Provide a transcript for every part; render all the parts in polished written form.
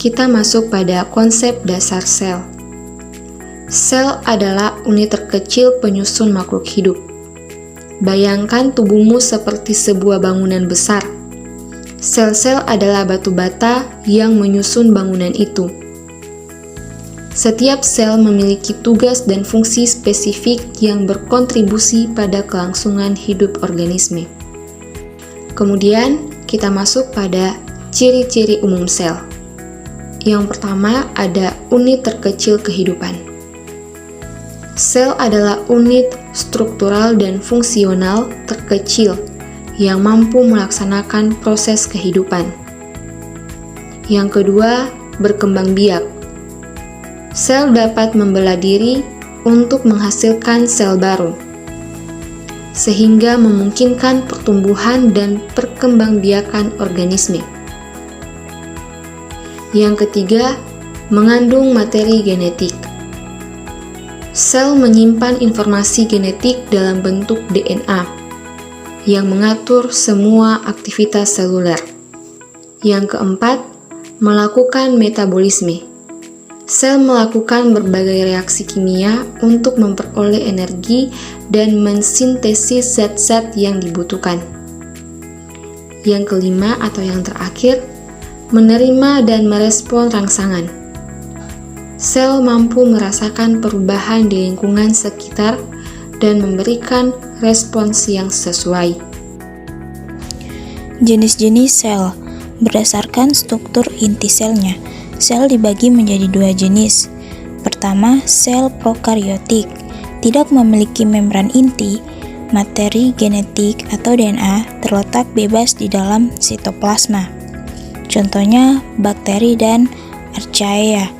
kita masuk pada konsep dasar sel. Sel adalah unit terkecil penyusun makhluk hidup. Bayangkan tubuhmu seperti sebuah bangunan besar. Sel-sel adalah batu bata yang menyusun bangunan itu. Setiap sel memiliki tugas dan fungsi spesifik yang berkontribusi pada kelangsungan hidup organisme. Kemudian, kita masuk pada ciri-ciri umum sel. Yang pertama ada unit terkecil kehidupan. Sel adalah unit struktural dan fungsional terkecil yang mampu melaksanakan proses kehidupan. Yang kedua, berkembang biak. Sel dapat membelah diri untuk menghasilkan sel baru, sehingga memungkinkan pertumbuhan dan perkembangbiakan organisme. Yang ketiga, mengandung materi genetik. Sel menyimpan informasi genetik dalam bentuk DNA yang mengatur semua aktivitas seluler. Yang keempat, melakukan metabolisme. Sel melakukan berbagai reaksi kimia untuk memperoleh energi dan mensintesis zat-zat yang dibutuhkan. Yang kelima atau yang terakhir, menerima dan merespon rangsangan. Sel mampu merasakan perubahan di lingkungan sekitar dan memberikan respons yang sesuai. Jenis-jenis sel berdasarkan struktur inti selnya. Sel dibagi menjadi dua jenis. Pertama, sel prokariotik, tidak memiliki membran inti. Materi genetik atau DNA terletak bebas di dalam sitoplasma. Contohnya bakteri dan archaea.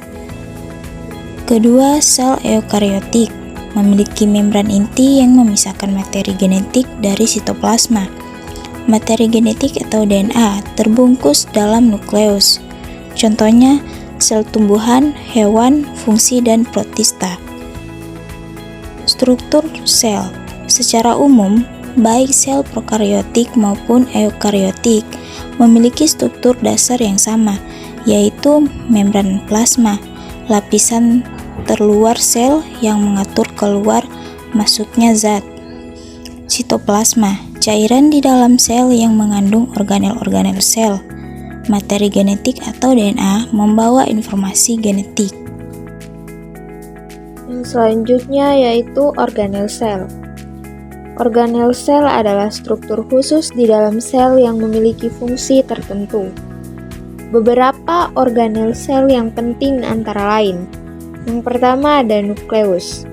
Kedua, sel eukariotik, memiliki membran inti yang memisahkan materi genetik dari sitoplasma. Materi genetik atau DNA terbungkus dalam nukleus. Contohnya, sel tumbuhan, hewan, fungsi, dan protista. Struktur sel. Secara umum, baik sel prokariotik maupun eukariotik memiliki struktur dasar yang sama, yaitu membran plasma, lapisan terluar sel yang mengatur keluar masuknya zat. Sitoplasma, cairan di dalam sel yang mengandung organel-organel sel. Materi genetik atau DNA membawa informasi genetik. Yang selanjutnya yaitu organel sel. Organel sel adalah struktur khusus di dalam sel yang memiliki fungsi tertentu. Beberapa organel sel yang penting antara lain. Yang pertama ada nukleus,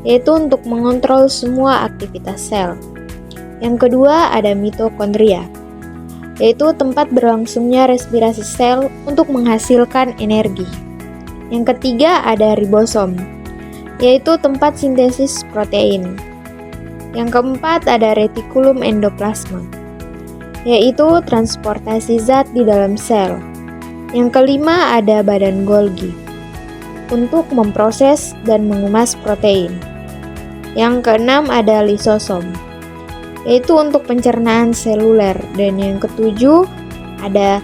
yaitu untuk mengontrol semua aktivitas sel. Yang kedua ada mitokondria, yaitu tempat berlangsungnya respirasi sel untuk menghasilkan energi. Yang ketiga ada ribosom, yaitu tempat sintesis protein. Yang keempat ada retikulum endoplasma, yaitu transportasi zat di dalam sel. Yang kelima ada badan Golgi, untuk memproses dan mengemas protein. Yang keenam ada lisosom, yaitu untuk pencernaan seluler. Dan yang ketujuh ada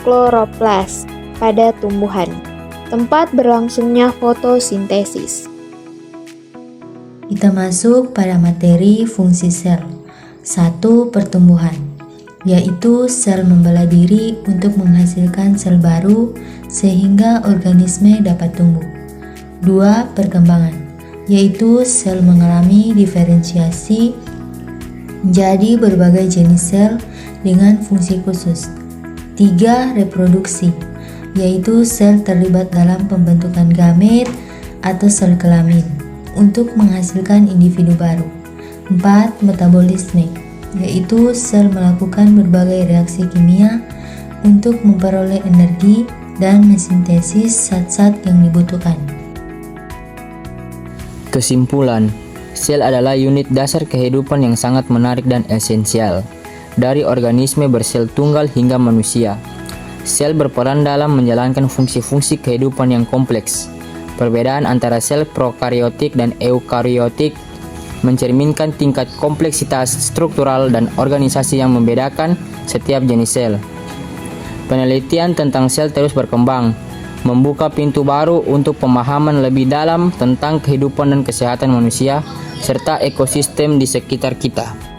kloroplas pada tumbuhan, tempat berlangsungnya fotosintesis. Kita masuk pada materi fungsi sel. 1. Pertumbuhan, yaitu sel membelah diri untuk menghasilkan sel baru sehingga organisme dapat tumbuh. 2. Perkembangan, yaitu sel mengalami diferensiasi menjadi berbagai jenis sel dengan fungsi khusus. 3. Reproduksi, yaitu sel terlibat dalam pembentukan gamet atau sel kelamin untuk menghasilkan individu baru. 4. Metabolisme, yaitu sel melakukan berbagai reaksi kimia untuk memperoleh energi dan mensintesis zat-zat yang dibutuhkan. Kesimpulan, sel adalah unit dasar kehidupan yang sangat menarik dan esensial. Dari organisme bersel tunggal hingga manusia, sel berperan dalam menjalankan fungsi-fungsi kehidupan yang kompleks. Perbedaan antara sel prokariotik dan eukariotik mencerminkan tingkat kompleksitas struktural dan organisasi yang membedakan setiap jenis sel. Penelitian tentang sel terus berkembang, membuka pintu baru untuk pemahaman lebih dalam tentang kehidupan dan kesehatan manusia serta ekosistem di sekitar kita.